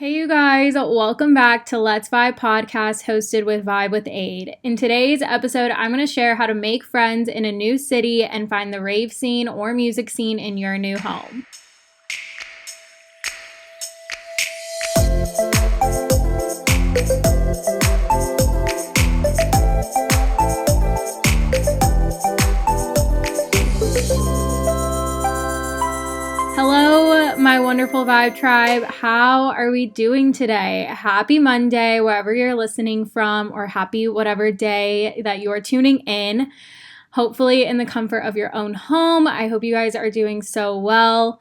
Hey you guys, welcome back to Let's Vibe podcast hosted with Vibe with Aid. In today's episode, I'm going to share how to make friends in a new city and find the rave scene or music scene in your new home. Hello, my wonderful Vibe Tribe. How are we doing today? Happy Monday, wherever you're listening from, or happy whatever day that you are tuning in. Hopefully in the comfort of your own home. I hope you guys are doing so well.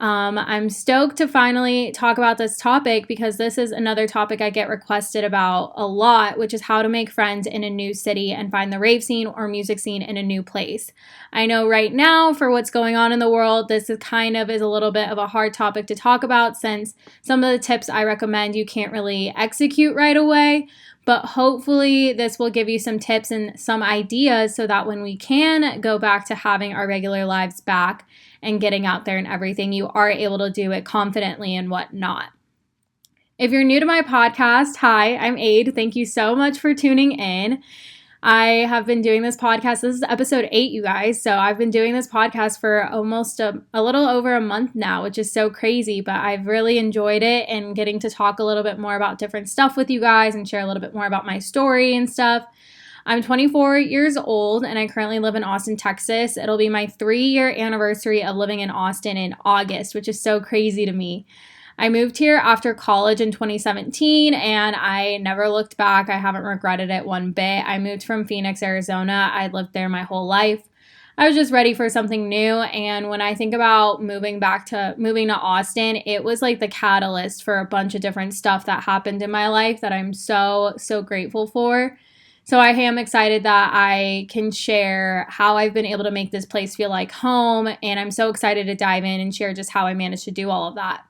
I'm stoked to finally talk about this topic because this is another topic I get requested about a lot, which is how to make friends in a new city and find the rave scene or music scene in a new place. I know right now for what's going on in the world, this is a little bit of a hard topic to talk about since some of the tips I recommend you can't really execute right away. But hopefully this will give you some tips and some ideas so that when we can go back to having our regular lives back and getting out there and everything, you are able to do it confidently and whatnot. If you're new to my podcast, hi, I'm Aid. Thank you so much for tuning in. I have been doing this podcast. This is episode 8, you guys. So I've been doing this podcast for almost a little over a month now, which is so crazy, but I've really enjoyed it and getting to talk a little bit more about different stuff with you guys and share a little bit more about my story and stuff. I'm 24 years old and I currently live in Austin, Texas. It'll be my 3-year anniversary of living in Austin in August, which is so crazy to me. I moved here after college in 2017 and I never looked back. I haven't regretted it one bit. I moved from Phoenix, Arizona. I'd lived there my whole life. I was just ready for something new. And when I think about moving to Austin, it was like the catalyst for a bunch of different stuff that happened in my life that I'm so grateful for. So I am excited that I can share how I've been able to make this place feel like home. And I'm so excited to dive in and share just how I managed to do all of that.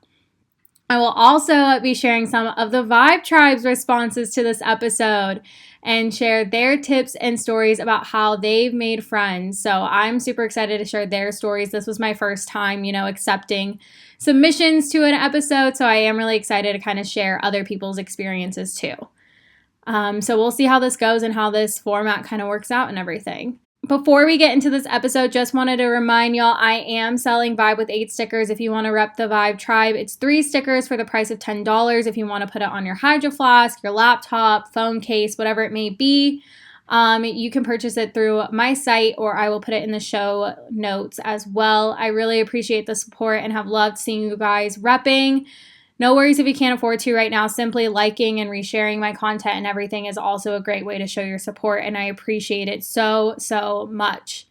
I will also be sharing some of the Vibe Tribe's responses to this episode and share their tips and stories about how they've made friends. So I'm super excited to share their stories. This was my first time, accepting submissions to an episode. So I am really excited to kind of share other people's experiences too. So we'll see how this goes and how this format kind of works out and everything. Before we get into this episode, just wanted to remind y'all, I am selling Vibe with 8 stickers if you want to rep the Vibe Tribe. It's 3 stickers for the price of $10 if you want to put it on your Hydro Flask, your laptop, phone case, whatever it may be. You can purchase it through my site or I will put it in the show notes as well. I really appreciate the support and have loved seeing you guys repping. No worries if you can't afford to right now. Simply liking and resharing my content and everything is also a great way to show your support, and I appreciate it so much.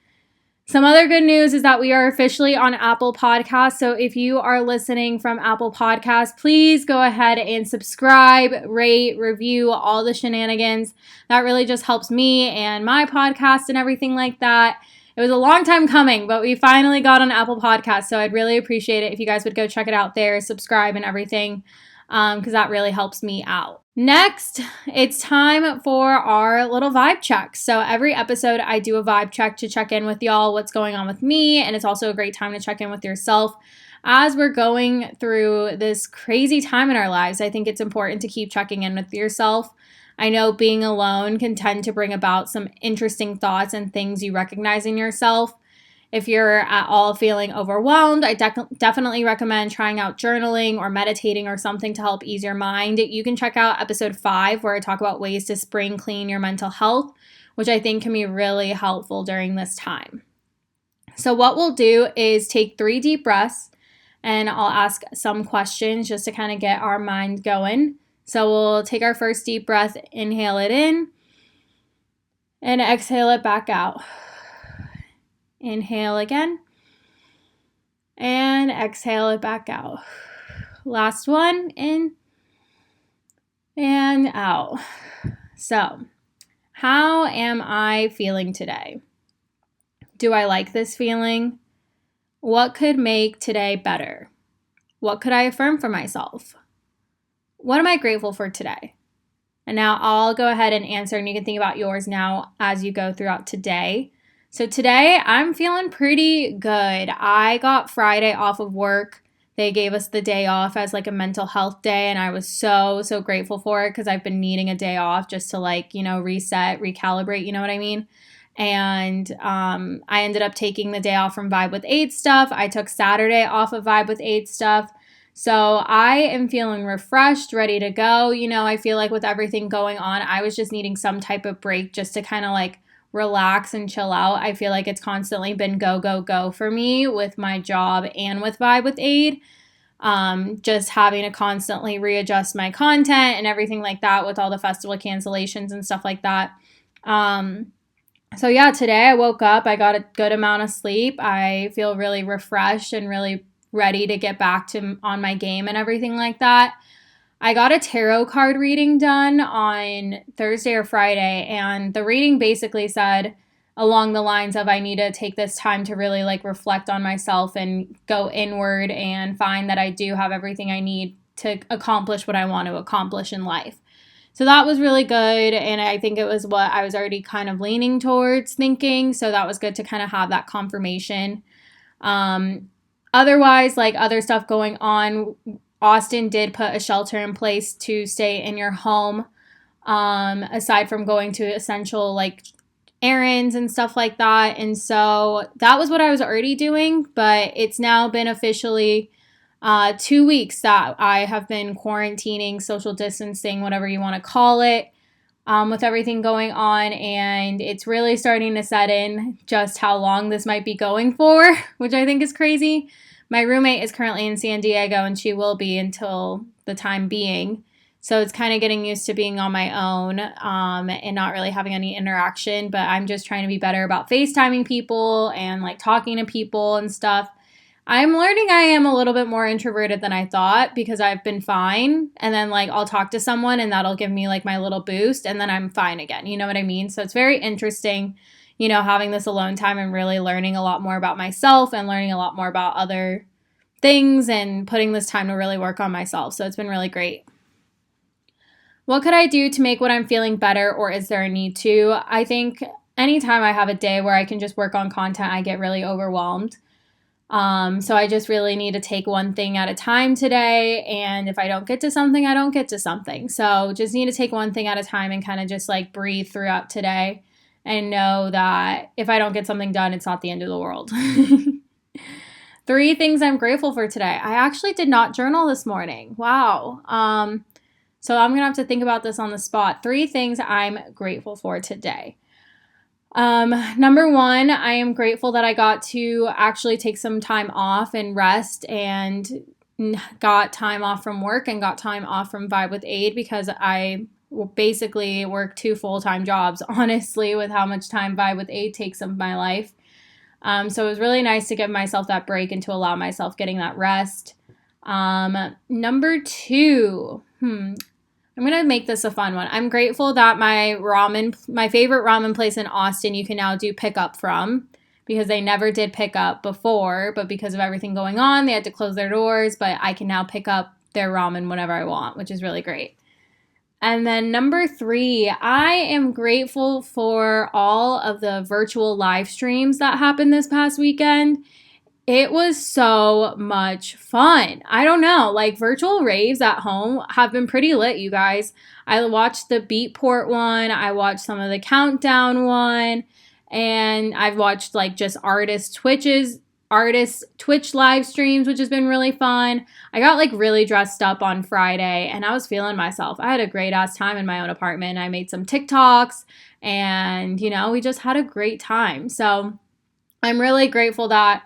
Some other good news is that we are officially on Apple Podcasts, so if you are listening from Apple Podcasts, please go ahead and subscribe, rate, review, all the shenanigans. That really just helps me and my podcast and everything like that. It was a long time coming, but we finally got on Apple Podcasts, so I'd really appreciate it if you guys would go check it out there, subscribe and everything, because that really helps me out. Next, it's time for our little vibe check. So every episode, I do a vibe check to check in with y'all, what's going on with me, and it's also a great time to check in with yourself. As we're going through this crazy time in our lives, I think it's important to keep checking in with yourself. I know being alone can tend to bring about some interesting thoughts and things you recognize in yourself. If you're at all feeling overwhelmed, I definitely recommend trying out journaling or meditating or something to help ease your mind. You can check out episode 5 where I talk about ways to spring clean your mental health, which I think can be really helpful during this time. So what we'll do is take 3 deep breaths and I'll ask some questions just to kind of get our mind going. So we'll take our first deep breath, inhale it in, and exhale it back out. Inhale again, and exhale it back out. Last one, in and out. So, how am I feeling today? Do I like this feeling? What could make today better? What could I affirm for myself? What am I grateful for today? And now I'll go ahead and answer, and you can think about yours now as you go throughout today. So today I'm feeling pretty good. I got Friday off of work they gave us the day off as like a mental health day, and I was so grateful for it because I've been needing a day off just to like, reset, recalibrate, you know what I mean? And I ended up taking the day off from Vibe with Aid stuff. I took Saturday off of Vibe with Aid stuff. So I am feeling refreshed, ready to go. I feel like with everything going on, I was just needing some type of break just to kind of like relax and chill out. I feel like it's constantly been go, go, go for me with my job and with Vibe with Aid. Just having to constantly readjust my content and everything like that with all the festival cancellations and stuff like that. So yeah, today I woke up, I got a good amount of sleep. I feel really refreshed and really ready to get back to on my game and everything like that. I got a tarot card reading done on Thursday or Friday, and the reading basically said along the lines of I need to take this time to really like reflect on myself and go inward and find that I do have everything I need to accomplish what I want to accomplish in life. So that was really good, and I think it was what I was already kind of leaning towards thinking, so that was good to kind of have that confirmation. Otherwise, like other stuff going on, Austin did put a shelter in place to stay in your home, aside from going to essential like errands and stuff like that. And so that was what I was already doing, but it's now been officially 2 weeks that I have been quarantining, social distancing, whatever you want to call it, with everything going on. And it's really starting to set in just how long this might be going for, which I think is crazy. My roommate is currently in San Diego, and she will be until the time being. So it's kind of getting used to being on my own, and not really having any interaction. But I'm just trying to be better about FaceTiming people and like talking to people and stuff. I'm learning I am a little bit more introverted than I thought because I've been fine. And then like I'll talk to someone and that'll give me like my little boost, and then I'm fine again. You know what I mean? So it's very interesting, having this alone time and really learning a lot more about myself and learning a lot more about other things and putting this time to really work on myself. So it's been really great. What could I do to make what I'm feeling better, or is there a need to? I think anytime I have a day where I can just work on content, I get really overwhelmed. So I just really need to take one thing at a time today. And if I don't get to something, I don't get to something. So just need to take one thing at a time and kind of just like breathe throughout today and know that if I don't get something done, it's not the end of the world. 3 things I'm grateful for today. I actually did not journal this morning. Wow. So I'm going to have to think about this on the spot. 3 things I'm grateful for today. Number 1, I am grateful that I got to actually take some time off and rest and got time off from work and got time off from Vibe with Aid because I basically work 2 full-time jobs, honestly, with how much time Vibe with Aid takes of my life. So it was really nice to give myself that break and to allow myself getting that rest. Number 2, I'm going to make this a fun one. I'm grateful that my favorite ramen place in Austin, you can now do pickup from because they never did pick up before, but because of everything going on, they had to close their doors, but I can now pick up their ramen whenever I want, which is really great. And then number 3, I am grateful for all of the virtual live streams that happened this past weekend. It was so much fun. I don't know, like virtual raves at home have been pretty lit, you guys. I watched the Beatport one, I watched some of the Countdown one, and I've watched like just artist Twitch live streams, which has been really fun. I got like really dressed up on Friday and I was feeling myself. I had a great ass time in my own apartment. I made some TikToks and, we just had a great time. So I'm really grateful that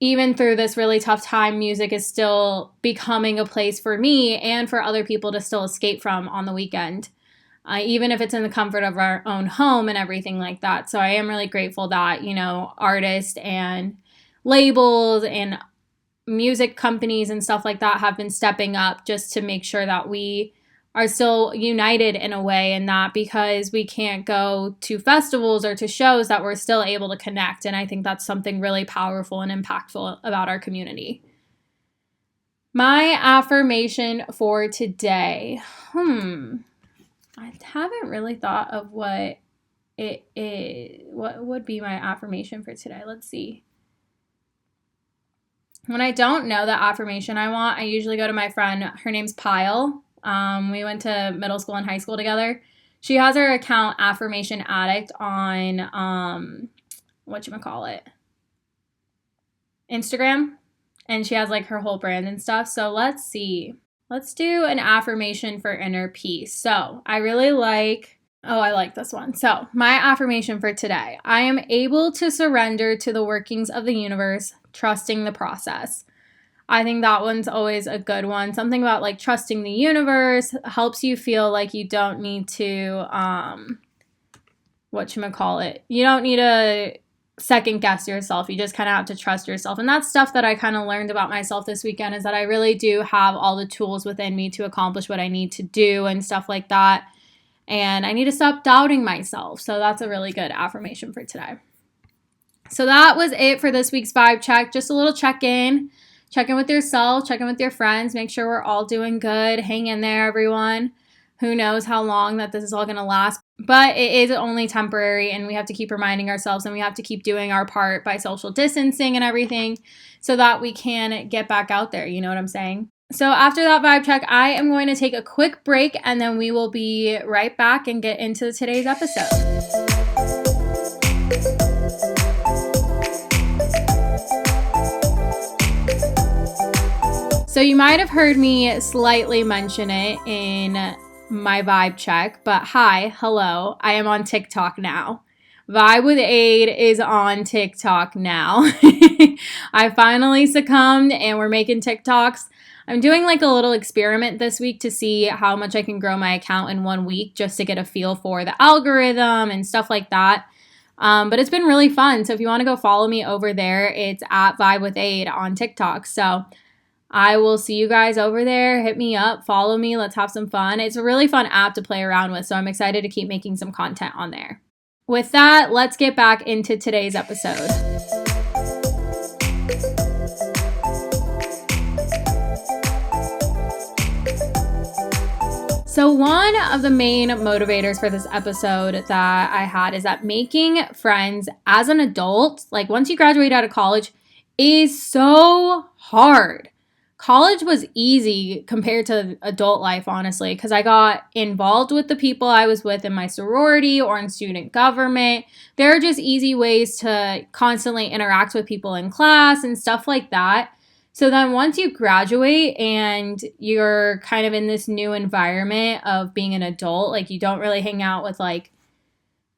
even through this really tough time, music is still becoming a place for me and for other people to still escape from on the weekend, even if it's in the comfort of our own home and everything like that. So I am really grateful that, artists and labels and music companies and stuff like that have been stepping up just to make sure that we are still united in a way, and that because we can't go to festivals or to shows that we're still able to connect. And I think that's something really powerful and impactful about our community. My affirmation for today. I haven't really thought of what it is. What would be my affirmation for today? Let's see. When I don't know the affirmation I want, I usually go to my friend. Her name's Pyle. We went to middle school and high school together. She has her account Affirmation Addict on whatchamacallit, Instagram. And she has like her whole brand and stuff. So let's see. Let's do an affirmation for inner peace. So I like this one. So my affirmation for today: I am able to surrender to the workings of the universe, trusting the process. I think that one's always a good one. Something about like trusting the universe helps you feel like you don't need to, you don't need to second guess yourself. You just kind of have to trust yourself. And that's stuff that I kind of learned about myself this weekend, is that I really do have all the tools within me to accomplish what I need to do and stuff like that. And I need to stop doubting myself. So that's a really good affirmation for today. So that was it for this week's vibe check. Just a little check-in. Check in with yourself. Check in with your friends. Make sure we're all doing good. Hang in there, everyone. Who knows how long that this is all going to last. But it is only temporary, and we have to keep reminding ourselves, and we have to keep doing our part by social distancing and everything so that we can get back out there. You know what I'm saying? So after that vibe check, I am going to take a quick break, and then we will be right back and get into today's episode. So you might have heard me slightly mention it in my vibe check, but hi, hello, I am on TikTok now. Vibe with Aid is on TikTok now. I finally succumbed and we're making TikToks. I'm doing like a little experiment this week to see how much I can grow my account in 1 week, just to get a feel for the algorithm and stuff like that. But it's been really fun. So if you want to go follow me over there, it's at Vibe with Aid on TikTok. So I will see you guys over there. Hit me up, follow me, let's have some fun. It's a really fun app to play around with, so I'm excited to keep making some content on there. With that, let's get back into today's episode. So one of the main motivators for this episode that I had is that making friends as an adult, like once you graduate out of college, is so hard. College was easy compared to adult life, honestly, because I got involved with the people I was with in my sorority or in student government. There are just easy ways to constantly interact with people in class and stuff like that. So then once you graduate and you're kind of in this new environment of being an adult, like you don't really hang out with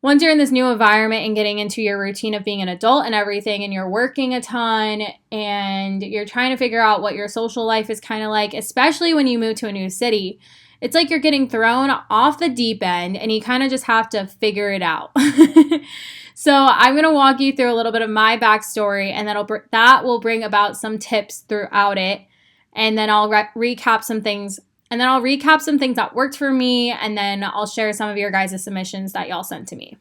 once you're in this new environment and getting into your routine of being an adult and everything, and you're working a ton and you're trying to figure out what your social life is kind of like, especially when you move to a new city, it's like you're getting thrown off the deep end and you kind of just have to figure it out. So I'm going to walk you through a little bit of my backstory, and that will bring about some tips throughout it. And then I'll recap some things. And then I'll recap some things that worked for me, and then I'll share some of your guys' submissions that y'all sent to me.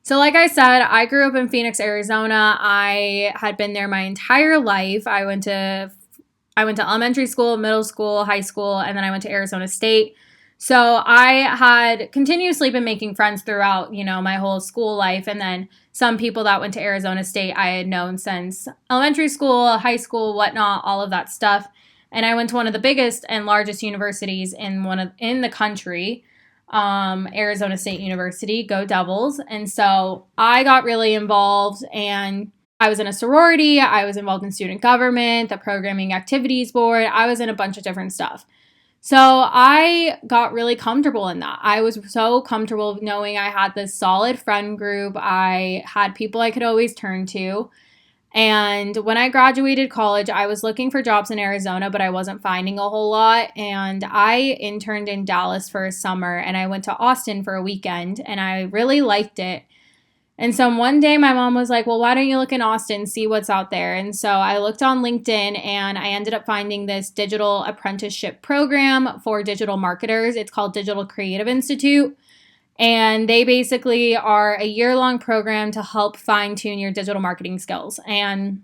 So like I said, I grew up in Phoenix, Arizona. I had been there my entire life. I went to elementary school, middle school, high school, and then I went to Arizona State. So I had continuously been making friends throughout, my whole school life. And then some people that went to Arizona State I had known since elementary school, high school, whatnot, all of that stuff. And I went to one of the biggest and largest universities in the country, Arizona State University. Go Devils. And so I got really involved, and I was in a sorority. I was involved in student government, the programming activities board. I was in a bunch of different stuff. So I got really comfortable in that. I was so comfortable knowing I had this solid friend group. I had people I could always turn to. And when I graduated college, I was looking for jobs in Arizona, but I wasn't finding a whole lot. And I interned in Dallas for a summer, and I went to Austin for a weekend, and I really liked it. And so one day my mom was like, well, why don't you look in Austin, see what's out there? And so I looked on LinkedIn, and I ended up finding this digital apprenticeship program for digital marketers. It's called Digital Creative Institute. And they basically are a year-long program to help fine-tune your digital marketing skills. And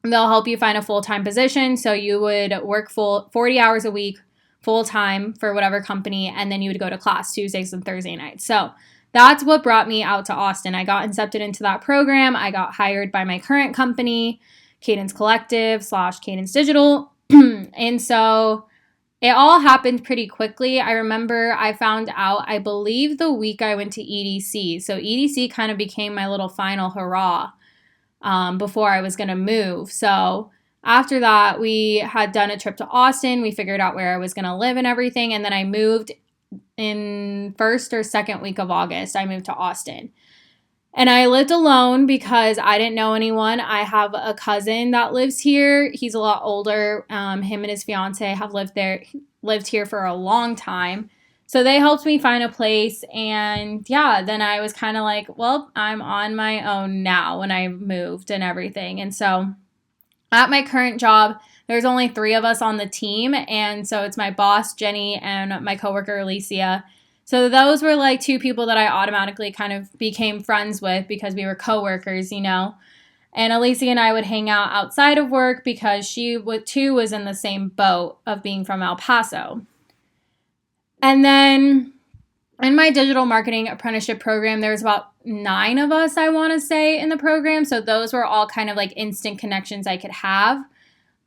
they'll help you find a full-time position. So you would work 40 hours a week, full-time for whatever company, and then you would go to class Tuesdays and Thursday nights. So that's what brought me out to Austin. I got accepted into that program. I got hired by my current company, Cadence Collective / Cadence Digital. And so it all happened pretty quickly. I remember I found out, I believe, the week I went to EDC. So EDC kind of became my little final hurrah before I was going to move. So after that, we had done a trip to Austin. We figured out where I was going to live and everything. And then I moved in first or second week of August. I moved to Austin. And I lived alone because I didn't know anyone. I have a cousin that lives here. He's a lot older. Him and his fiance have lived here for a long time. So they helped me find a place. And yeah, then I was kind of like, well, I'm on my own now when I moved and everything. And so at my current job, there's only 3 of us on the team. And so it's my boss, Jenny, and my coworker, Alicia. So those were like 2 people that I automatically kind of became friends with because we were coworkers, And Alicia and I would hang out outside of work because she too was in the same boat of being from El Paso. And then in my digital marketing apprenticeship program, there was about 9 of us, I want to say, in the program. So those were all kind of like instant connections I could have.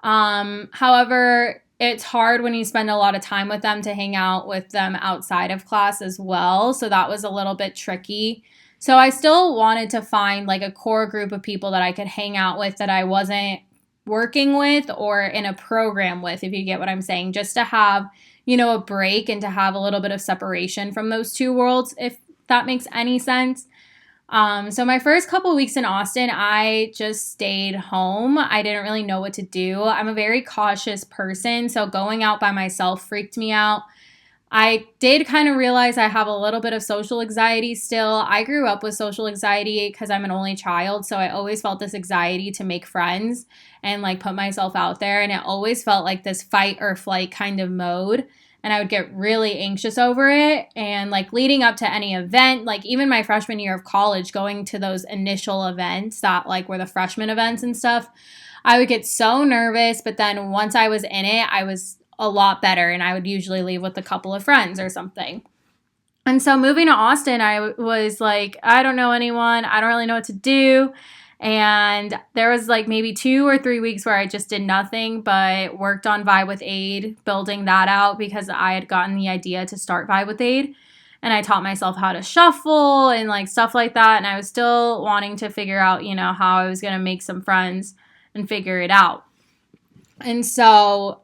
However, it's hard when you spend a lot of time with them to hang out with them outside of class as well. So that was a little bit tricky. So I still wanted to find like a core group of people that I could hang out with that I wasn't working with or in a program with, if you get what I'm saying, just to have, a break and to have a little bit of separation from those 2 worlds, if that makes any sense. So my first couple of weeks in Austin, I just stayed home. I didn't really know what to do. I'm a very cautious person, so going out by myself freaked me out. I did kind of realize I have a little bit of social anxiety still. I grew up with social anxiety because I'm an only child, so I always felt this anxiety to make friends and like put myself out there, and it always felt like this fight or flight kind of mode. And I would get really anxious over it. And like leading up to any event, like even my freshman year of college, going to those initial events that like were the freshman events and stuff, I would get so nervous. But then once I was in it, I was a lot better. And I would usually leave with a couple of friends or something. And so moving to Austin, I was like, I don't know anyone. I don't really know what to do. And there was like maybe 2 or 3 weeks where I just did nothing but worked on Vibe with Aid, building that out because I had gotten the idea to start Vibe with Aid. And I taught myself how to shuffle and like stuff like that. And I was still wanting to figure out, how I was going to make some friends and figure it out. And so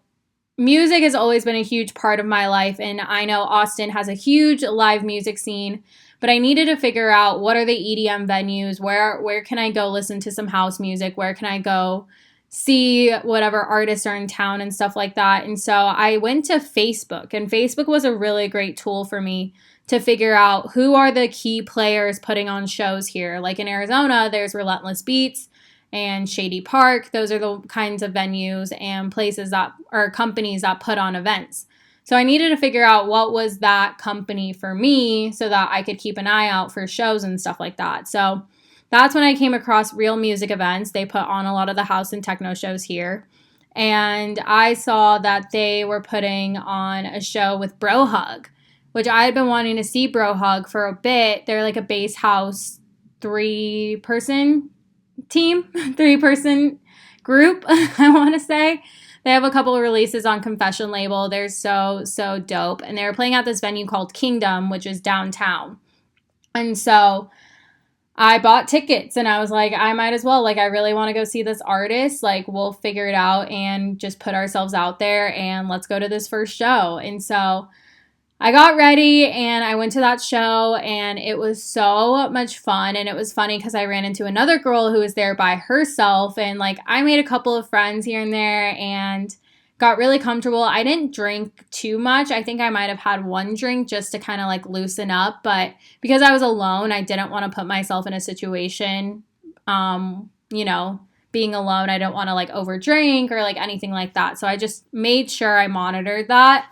music has always been a huge part of my life. And I know Austin has a huge live music scene. But I needed to figure out what are the EDM venues, where can I go listen to some house music, where can I go see whatever artists are in town and stuff like that. And so I went to Facebook, and Facebook was a really great tool for me to figure out who are the key players putting on shows here. Like in Arizona, there's Relentless Beats and Shady Park. Those are the kinds of venues and places that are companies that put on events. So I needed to figure out what was that company for me so that I could keep an eye out for shows and stuff like that. So that's when I came across Real Music Events. They put on a lot of the house and techno shows here. And I saw that they were putting on a show with Bro Hug, which I had been wanting to see Bro Hug for a bit. They're like a bass house 3-person team, 3-person group, I want to say. They have a couple of releases on Confession label. They're so dope. And they were playing at this venue called Kingdom, which is downtown. And so I bought tickets and I was like, I might as well. Like, I really want to go see this artist. Like, we'll figure it out and just put ourselves out there and let's go to this first show. And so I got ready and I went to that show and it was so much fun. And it was funny because I ran into another girl who was there by herself, and like I made a couple of friends here and there and got really comfortable. I didn't drink too much. I think I might have had 1 drink just to kind of like loosen up. But because I was alone, I didn't want to put myself in a situation, being alone, I don't want to like overdrink or like anything like that. So I just made sure I monitored that.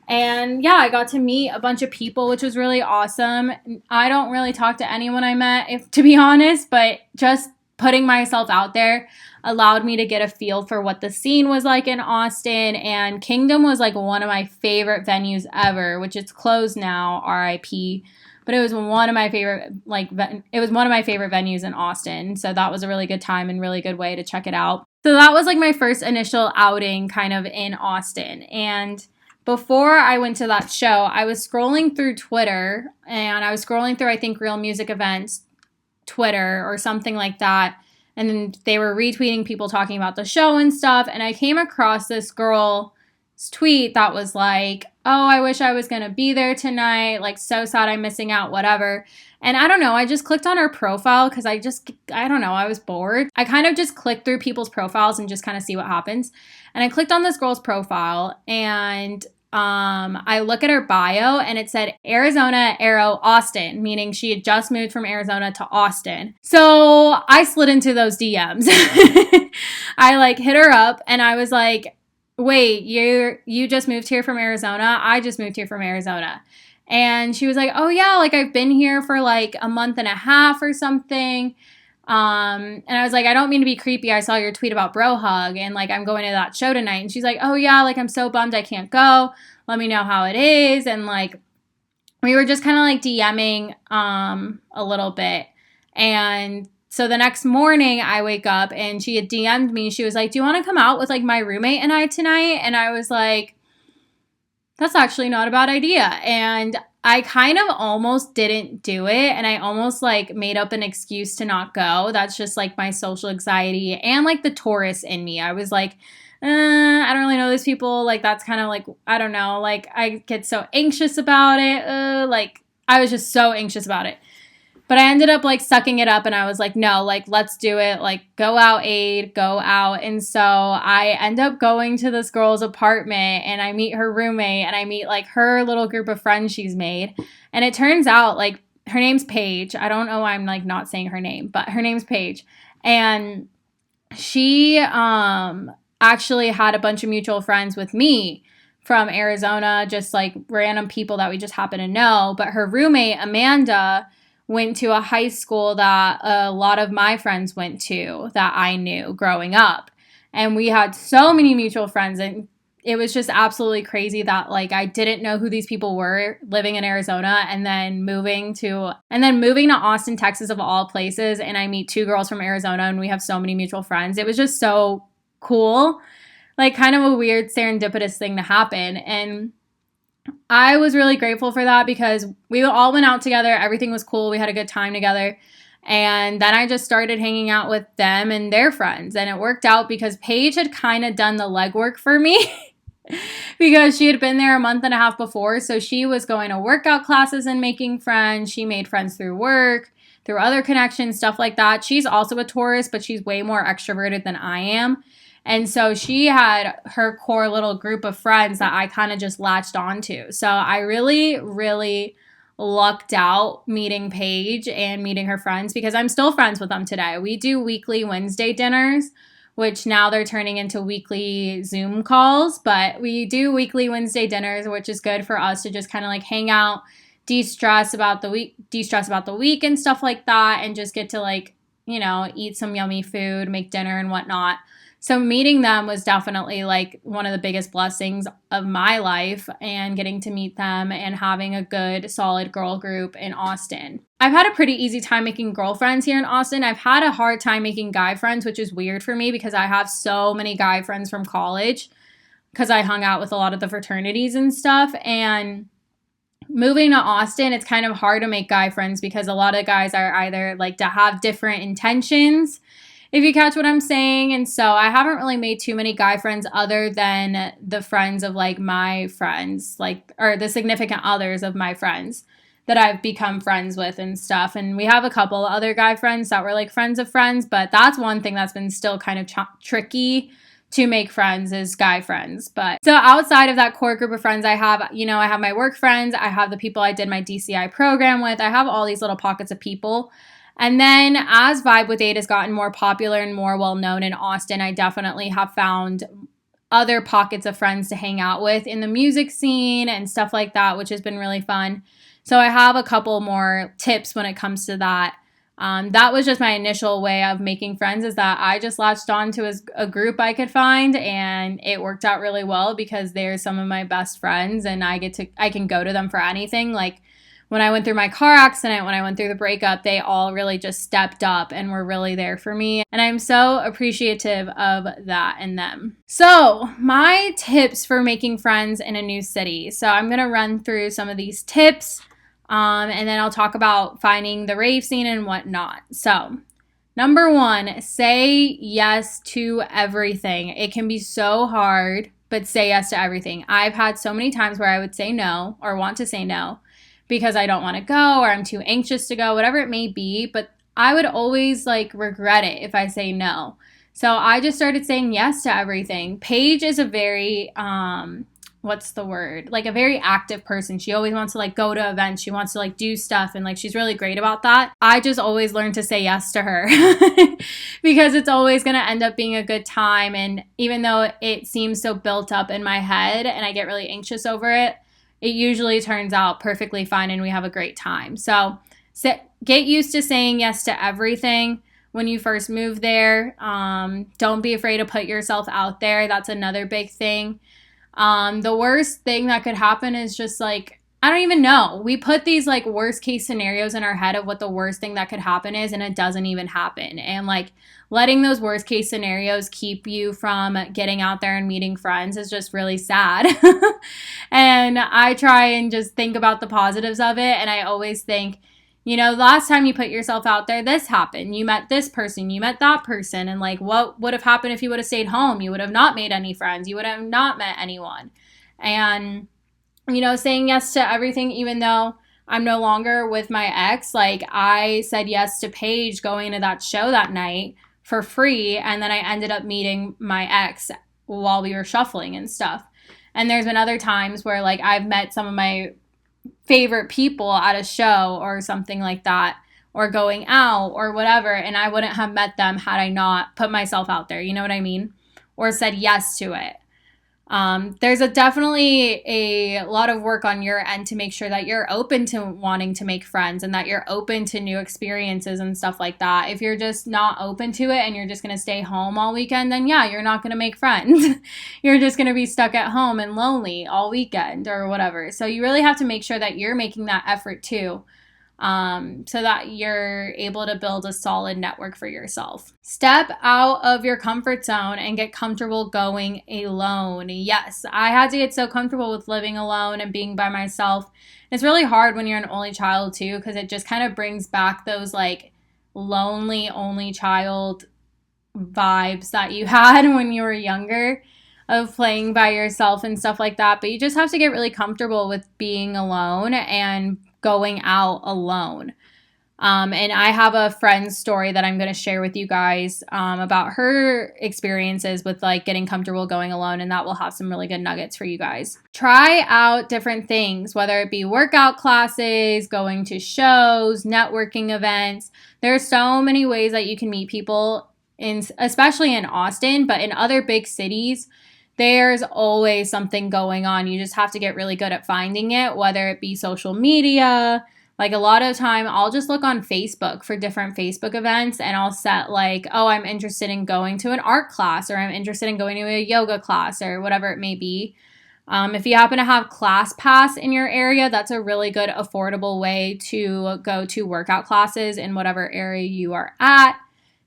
And yeah, I got to meet a bunch of people, which was really awesome. I don't really talk to anyone I met, to be honest, but just putting myself out there allowed me to get a feel for what the scene was like in Austin. And Kingdom was like one of my favorite venues ever, which it's closed now, RIP. But it was one of my favorite, venues in Austin. So that was a really good time and really good way to check it out. So that was like my first initial outing kind of in Austin. And before I went to that show, I was scrolling through Twitter, and I was scrolling through, I think, Real Music Events Twitter or something like that. And then they were retweeting people talking about the show and stuff. And I came across this girl's tweet that was like, oh, I wish I was going to be there tonight. Like, so sad I'm missing out, whatever. And I don't know, I just clicked on her profile because I don't know, I was bored. I kind of just clicked through people's profiles and just kind of see what happens. And I clicked on this girl's profile, and I look at her bio, and it said Arizona, Austin, meaning she had just moved from Arizona to Austin. So I slid into those DMs. I like hit her up, and I was like, wait, you just moved here from Arizona? I just moved here from Arizona. And she was like, oh yeah, like I've been here for like a month and a half or something. And I was like, I don't mean to be creepy. I saw your tweet about Bro Hug, and like I'm going to that show tonight. And she's like, oh yeah, like I'm so bummed I can't go. Let me know how it is. And like we were just kind of like DMing a little bit. And so the next morning I wake up, and she had DM'd me. She was like, do you want to come out with like my roommate and I tonight? And I was like, that's actually not a bad idea. And I kind of almost didn't do it, and I almost like made up an excuse to not go. That's just like my social anxiety and like the tourist in me. I was like, I don't really know these people. Like that's kind of like, I don't know, like I get so anxious about it. Like I was just so anxious about it. But I ended up like sucking it up, and I was like, no, like let's do it. Like go out, Aid, go out. And so I end up going to this girl's apartment, and I meet her roommate, and I meet like her little group of friends she's made. And it turns out like her name's Paige. I don't know why I'm like not saying her name, but her name's Paige. And she actually had a bunch of mutual friends with me from Arizona, just like random people that we just happen to know. But her roommate, Amanda, went to a high school that a lot of my friends went to that I knew growing up. And we had so many mutual friends, and it was just absolutely crazy that like I didn't know who these people were living in Arizona, and then moving to Austin, Texas of all places, and I meet two girls from Arizona, and we have so many mutual friends. It was just so cool. Like kind of a weird serendipitous thing to happen. And I was really grateful for that because we all went out together. Everything was cool. We had a good time together. And then I just started hanging out with them and their friends. And it worked out because Paige had kind of done the legwork for me because she had been there a month and a half before. So she was going to workout classes and making friends. She made friends through work, through other connections, stuff like that. She's also a tourist, but she's way more extroverted than I am. And so she had her core little group of friends that I kind of just latched onto. So I really, really lucked out meeting Paige and meeting her friends because I'm still friends with them today. We do weekly Wednesday dinners, which now they're turning into weekly Zoom calls. But we do weekly Wednesday dinners, which is good for us to just kind of like hang out, de-stress about the week and stuff like that, and just get to like, you know, eat some yummy food, make dinner and whatnot. So meeting them was definitely like one of the biggest blessings of my life, and getting to meet them and having a good, solid girl group in Austin. I've had a pretty easy time making girlfriends here in Austin. I've had a hard time making guy friends, which is weird for me because I have so many guy friends from college because I hung out with a lot of the fraternities and stuff. And moving to Austin, it's kind of hard to make guy friends because a lot of guys are either like to have different intentions, if you catch what I'm saying. And so I haven't really made too many guy friends other than the friends of like my friends, like, or the significant others of my friends that I've become friends with and stuff. And we have a couple other guy friends that were like friends of friends, but that's one thing that's been still kind of tricky to make friends is guy friends. But so outside of that core group of friends, I have my work friends, I have the people I did my DCI program with, I have all these little pockets of people. And then as Vibe with Aid has gotten more popular and more well-known in Austin, I definitely have found other pockets of friends to hang out with in the music scene and stuff like that, which has been really fun. So I have a couple more tips when it comes to that. That was just my initial way of making friends, is that I just latched on to a group I could find, and it worked out really well because they're some of my best friends, and I can go to them for anything. Like, when I went through my car accident, when I went through the breakup, they all really just stepped up and were really there for me. And I'm so appreciative of that in them. So my tips for making friends in a new city. So I'm going to run through some of these tips, and then I'll talk about finding the rave scene and whatnot. So number 1, say yes to everything. It can be so hard, but say yes to everything. I've had so many times where I would say no or want to say no because I don't want to go or I'm too anxious to go, whatever it may be. But I would always regret it if I say no. So I just started saying yes to everything. Paige is a very, what's the word? A very active person. She always wants to go to events. She wants to do stuff, and she's really great about that. I just always learned to say yes to her because it's always going to end up being a good time. And even though it seems so built up in my head and I get really anxious over it, it usually turns out perfectly fine and we have a great time. So get used to saying yes to everything. When you first move there, don't be afraid to put yourself out there. That's another big thing. The worst thing that could happen is just I don't even know. We put these worst case scenarios in our head of what the worst thing that could happen is, and it doesn't even happen. And letting those worst case scenarios keep you from getting out there and meeting friends is just really sad. And I try and just think about the positives of it. And I always think, last time you put yourself out there, this happened. You met this person, you met that person. And what would have happened if you would have stayed home? You would have not made any friends. You would have not met anyone. And, saying yes to everything, even though I'm no longer with my ex, I said yes to Paige going to that show that night for free. And then I ended up meeting my ex while we were shuffling and stuff. And there's been other times where I've met some of my favorite people at a show or something like that, or going out or whatever, and I wouldn't have met them had I not put myself out there, you know what I mean? Or said yes to it. There's definitely a lot of work on your end to make sure that you're open to wanting to make friends and that you're open to new experiences and stuff like that. If you're just not open to it and you're just going to stay home all weekend, then yeah, you're not going to make friends. You're just going to be stuck at home and lonely all weekend or whatever. So you really have to make sure that you're making that effort too. So that you're able to build a solid network for yourself. Step out of your comfort zone and get comfortable going alone. Yes, I had to get so comfortable with living alone and being by myself. It's really hard when you're an only child too, because it just kind of brings back those lonely only child vibes that you had when you were younger, of playing by yourself and stuff like that. But you just have to get really comfortable with being alone and going out alone. And I have a friend's story that I'm going to share with you guys about her experiences with getting comfortable going alone, and that will have some really good nuggets for you guys. Try out different things, whether it be workout classes, going to shows, networking events. There are so many ways that you can meet people, especially in Austin, but in other big cities, there's always something going on. You just have to get really good at finding it, whether it be social media. A lot of time, I'll just look on Facebook for different Facebook events, and I'll set oh, I'm interested in going to an art class, or I'm interested in going to a yoga class, or whatever it may be. If you happen to have ClassPass in your area, that's a really good affordable way to go to workout classes in whatever area you are at.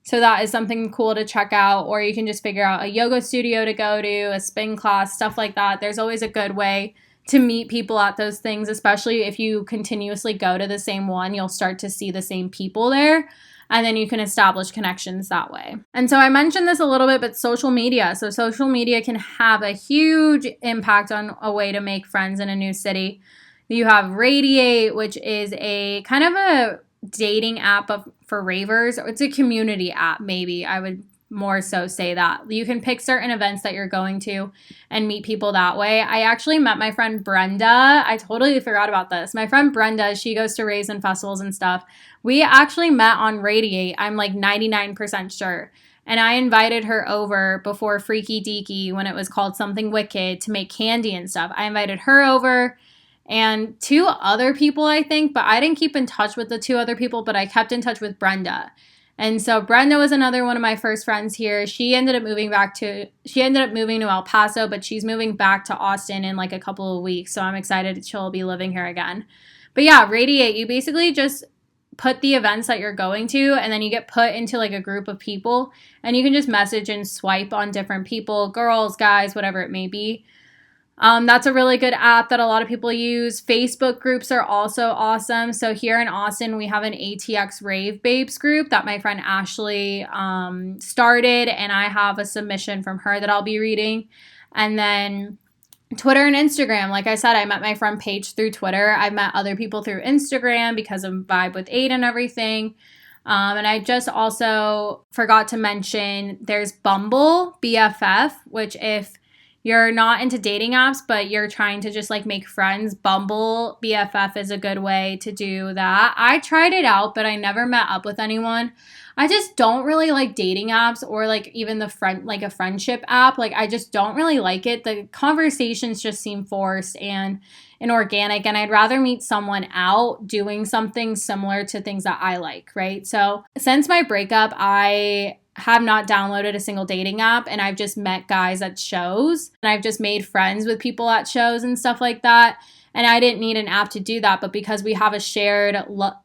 So that is something cool to check out. Or you can just figure out a yoga studio to go to, a spin class, stuff like that. There's always a good way to meet people at those things, especially if you continuously go to the same one. You'll start to see the same people there, and then you can establish connections that way. And so I mentioned this a little bit, but social media. So social media can have a huge impact on a way to make friends in a new city. You have Radiate, which is a kind of a dating app for ravers. It's a community app, maybe. I would more so say that. You can pick certain events that you're going to and meet people that way. I actually met my friend Brenda. I totally forgot about this. My friend Brenda, she goes to raves and festivals and stuff. We actually met on Radiate. I'm 99% sure. And I invited her over before Freaky Deaky, when it was called Something Wicked, to make candy and stuff. I invited her over and 2 other people, I think, but I didn't keep in touch with the 2 other people, but I kept in touch with Brenda. And so Brenda was another one of my first friends here. She ended up moving to El Paso, but she's moving back to Austin in a couple of weeks. So I'm excited she'll be living here again. But yeah, Radiate, you basically just put the events that you're going to, and then you get put into like a group of people, and you can just message and swipe on different people, girls, guys, whatever it may be. That's a really good app that a lot of people use. Facebook groups are also awesome. So here in Austin, we have an ATX Rave Babes group that my friend Ashley started, and I have a submission from her that I'll be reading. And then Twitter and Instagram. Like I said, I met my friend Paige through Twitter. I've met other people through Instagram because of Vibe with Aid and everything. And I just also forgot to mention there's Bumble BFF, which if you're not into dating apps, but you're trying to just like make friends, Bumble BFF is a good way to do that. I tried it out, but I never met up with anyone. I just don't really like dating apps or like even a friendship app. Like I just don't really like it. The conversations just seem forced and inorganic, and I'd rather meet someone out doing something similar to things that I like, right? So since my breakup, I have not downloaded a single dating app, and I've just met guys at shows, and I've just made friends with people at shows and stuff like that. And I didn't need an app to do that, but because we have a shared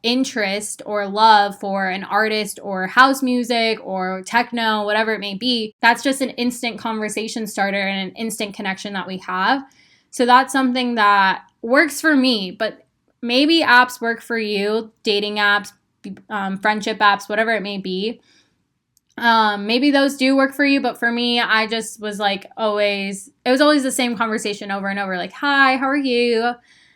interest or love for an artist or house music or techno, whatever it may be, that's just an instant conversation starter and an instant connection that we have. So that's something that works for me, but maybe apps work for you, dating apps, friendship apps, whatever it may be. Maybe those do work for you, but for me, I just was like it was always the same conversation over and over. Like, hi, how are you?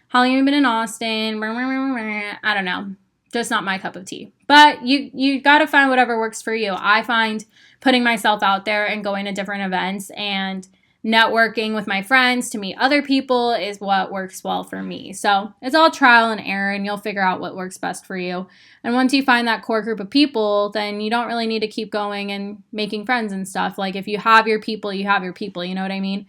How long have you been in Austin? I don't know. Just not my cup of tea. But you got to find whatever works for you. I find putting myself out there and going to different events and networking with my friends to meet other people is what works well for me. So it's all trial and error, and you'll figure out what works best for you. And once you find that core group of people, then you don't really need to keep going and making friends and stuff. Like if you have your people, you have your people, you know what I mean?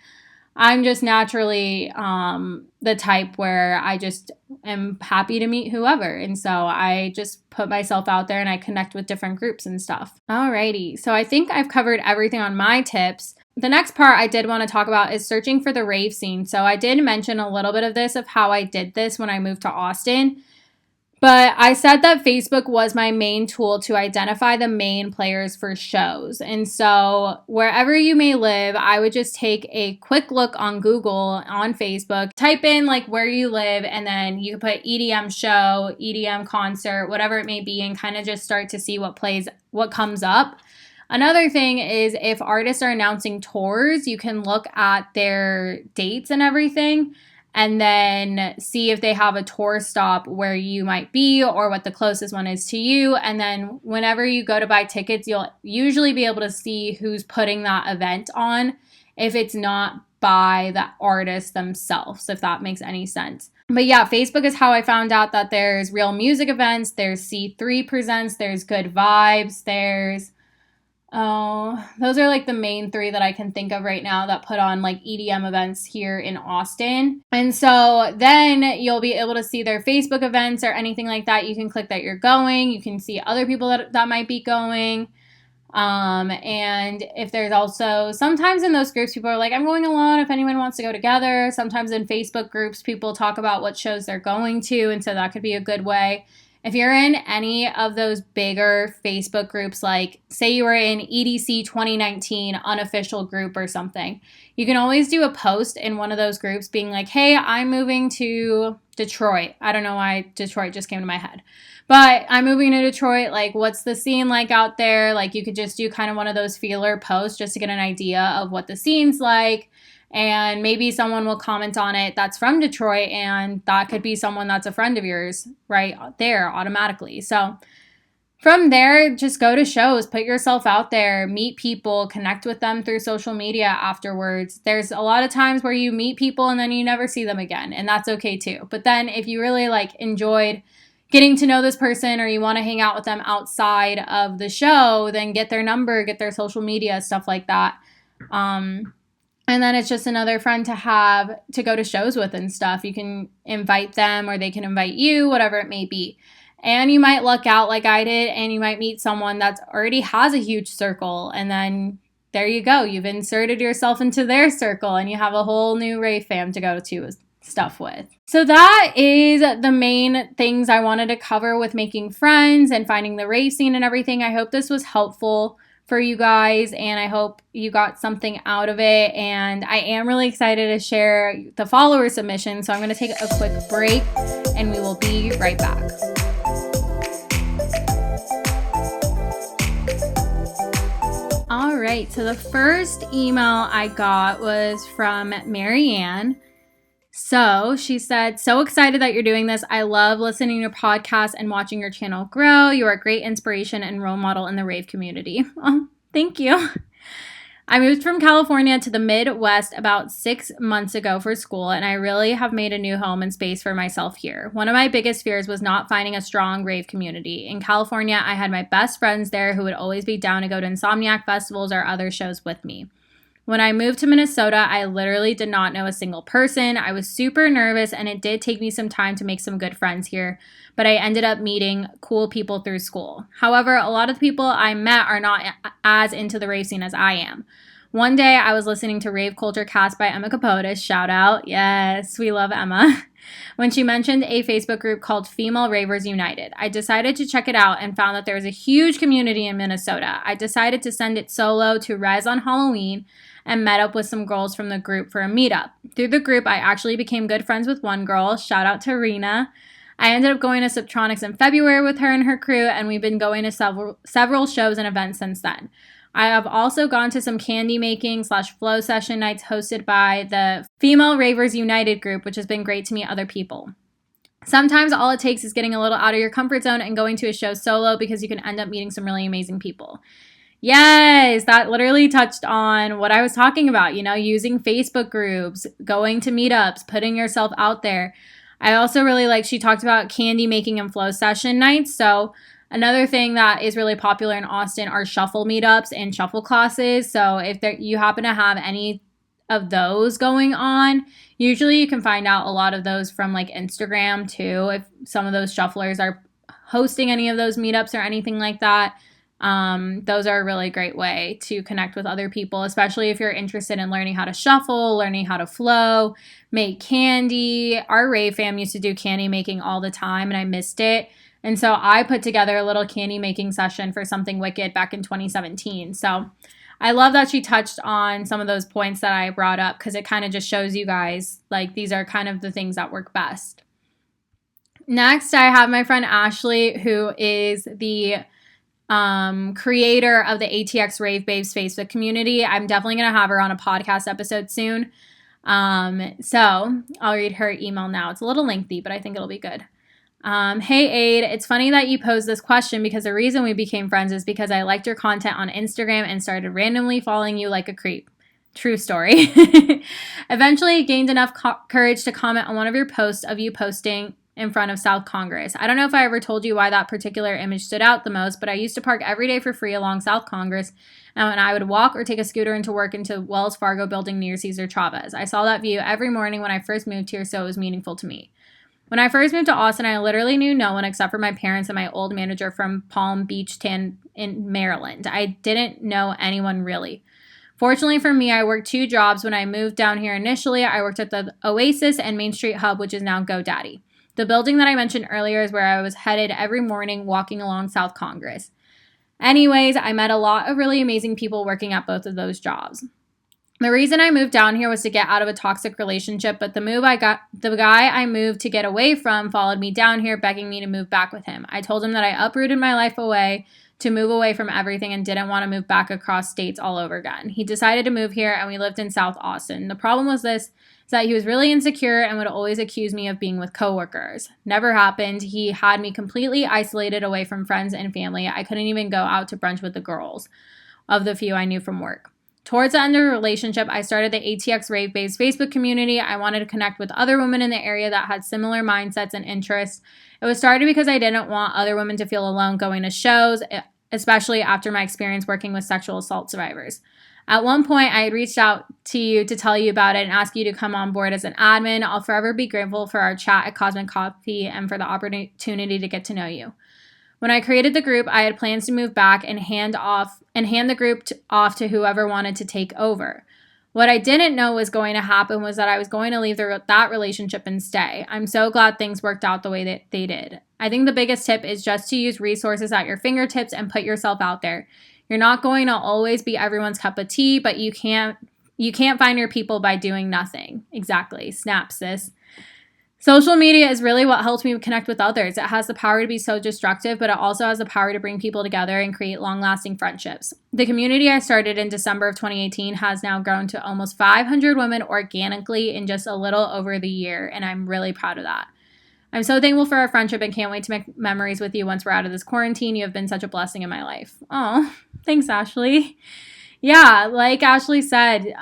I'm just naturally the type where I just am happy to meet whoever. And so I just put myself out there and I connect with different groups and stuff. Alrighty, so I think I've covered everything on my tips. The next part I did want to talk about is searching for the rave scene. So I did mention a little bit of this, of how I did this when I moved to Austin. But I said that Facebook was my main tool to identify the main players for shows. And so wherever you may live, I would just take a quick look on Google, on Facebook, type in like where you live, and then you can put EDM show, EDM concert, whatever it may be, and kind of just start to see what comes up. Another thing is if artists are announcing tours, you can look at their dates and everything and then see if they have a tour stop where you might be or what the closest one is to you. And then whenever you go to buy tickets, you'll usually be able to see who's putting that event on if it's not by the artist themselves, if that makes any sense. But yeah, Facebook is how I found out that there's Real Music events, there's C3 Presents, there's Good Vibes, those are like the main three that I can think of right now that put on like EDM events here in Austin. And so then you'll be able to see their Facebook events or anything like that. You can click that you're going. You can see other people that might be going. And if there's also, sometimes in those groups, people are like, I'm going alone if anyone wants to go together. Sometimes in Facebook groups, people talk about what shows they're going to. And so that could be a good way. If you're in any of those bigger Facebook groups, like say you were in EDC 2019 unofficial group or something, you can always do a post in one of those groups being like, hey, I'm moving to Detroit. I don't know why Detroit just came to my head, but I'm moving to Detroit. Like, what's the scene like out there? Like, you could just do kind of one of those feeler posts just to get an idea of what the scene's like. And maybe someone will comment on it that's from Detroit, and that could be someone that's a friend of yours right there automatically. So from there, just go to shows, put yourself out there, meet people, connect with them through social media afterwards. There's a lot of times where you meet people and then you never see them again, and that's okay too. But then if you really like enjoyed getting to know this person or you want to hang out with them outside of the show, then get their number, get their social media, stuff like that. And then it's just another friend to have to go to shows with and stuff. You can invite them or they can invite you, whatever it may be. And you might luck out like I did, and you might meet someone that already has a huge circle. And then there you go. You've inserted yourself into their circle and you have a whole new rave fam to go to. stuff with. So that is the main things I wanted to cover with making friends and finding the rave scene and everything. I hope this was helpful for you guys, and I hope you got something out of it. And I am really excited to share the follower submission, so I'm going to take a quick break and we will be right back. All right, so the first email I got was from Marianne. So she said, so excited that you're doing this. I love listening to your podcast and watching your channel grow. You are a great inspiration and role model in the rave community. Oh, thank you. I moved from California to the Midwest about 6 months ago for school, and I really have made a new home and space for myself here. One of my biggest fears was not finding a strong rave community. In California, I had my best friends there who would always be down to go to Insomniac festivals or other shows with me. When I moved to Minnesota, I literally did not know a single person. I was super nervous, and it did take me some time to make some good friends here, but I ended up meeting cool people through school. However, a lot of the people I met are not as into the rave scene as I am. One day, I was listening to Rave Culture Cast by Emma Capotis. Shout out. Yes, we love Emma. When she mentioned a Facebook group called Female Ravers United. I decided to check it out and found that there was a huge community in Minnesota. I decided to send it solo to Rez on Halloween and met up with some girls from the group for a meetup. Through the group, I actually became good friends with one girl. Shout out to Rena. I ended up going to Subtronics in February with her and her crew, and we've been going to several shows and events since then. I have also gone to some candy making / flow session nights hosted by the Female Ravers United group, which has been great to meet other people. Sometimes all it takes is getting a little out of your comfort zone and going to a show solo because you can end up meeting some really amazing people. Yes, that literally touched on what I was talking about, using Facebook groups, going to meetups, putting yourself out there. I also really she talked about candy making and flow session nights. So another thing that is really popular in Austin are shuffle meetups and shuffle classes. So if you happen to have any of those going on, usually you can find out a lot of those from Instagram too. If some of those shufflers are hosting any of those meetups or anything like that. Those are a really great way to connect with other people, especially if you're interested in learning how to shuffle, learning how to flow, make candy. Our rave fam used to do candy making all the time, and I missed it. And so I put together a little candy making session for Something Wicked back in 2017. So I love that she touched on some of those points that I brought up, because it kind of just shows you guys these are kind of the things that work best. Next, I have my friend Ashley, who is the creator of the ATX Rave Babes Facebook community. I'm definitely going to have her on a podcast episode soon. So I'll read her email now. It's a little lengthy, but I think it'll be good. Hey Aid, it's funny that you posed this question because the reason we became friends is because I liked your content on Instagram and started randomly following you like a creep. True story. Eventually gained enough courage to comment on one of your posts of you posting in front of South Congress. I don't know if I ever told you why that particular image stood out the most, but I used to park every day for free along South Congress, and when I would walk or take a scooter into work into Wells Fargo building near Cesar Chavez. I saw that view every morning when I first moved here, so it was meaningful to me. When I first moved to Austin, I literally knew no one except for my parents and my old manager from Palm Beach in Maryland. I didn't know anyone really. Fortunately for me, I worked 2 jobs when I moved down here initially. I worked at the Oasis and Main Street Hub, which is now GoDaddy. The building that I mentioned earlier is where I was headed every morning walking along South Congress. Anyways, I met a lot of really amazing people working at both of those jobs. The reason I moved down here was to get out of a toxic relationship, but the guy I moved to get away from followed me down here, begging me to move back with him. I told him that I uprooted my life away to move away from everything and didn't want to move back across states all over again. He decided to move here, and we lived in South Austin. The problem was this, is that he was really insecure and would always accuse me of being with coworkers. Never happened. He had me completely isolated away from friends and family. I couldn't even go out to brunch with the girls of the few I knew from work. Towards the end of the relationship, I started the ATX Rave Babes Facebook community. I wanted to connect with other women in the area that had similar mindsets and interests. It was started because I didn't want other women to feel alone going to shows, especially after my experience working with sexual assault survivors. At one point, I had reached out to you to tell you about it and ask you to come on board as an admin. I'll forever be grateful for our chat at Cosmic Coffee and for the opportunity to get to know you. When I created the group, I had plans to move back and hand the group off to whoever wanted to take over. What I didn't know was going to happen was that I was going to leave that relationship and stay. I'm so glad things worked out the way that they did. I think the biggest tip is just to use resources at your fingertips and put yourself out there. You're not going to always be everyone's cup of tea, but you can't find your people by doing nothing. Exactly. Snap, sis. Social media is really what helps me connect with others. It has the power to be so destructive, but it also has the power to bring people together and create long-lasting friendships. The community I started in December of 2018 has now grown to almost 500 women organically in just a little over the year, and I'm really proud of that. I'm so thankful for our friendship and can't wait to make memories with you once we're out of this quarantine. You have been such a blessing in my life. Oh, thanks, Ashley. Yeah, like Ashley said,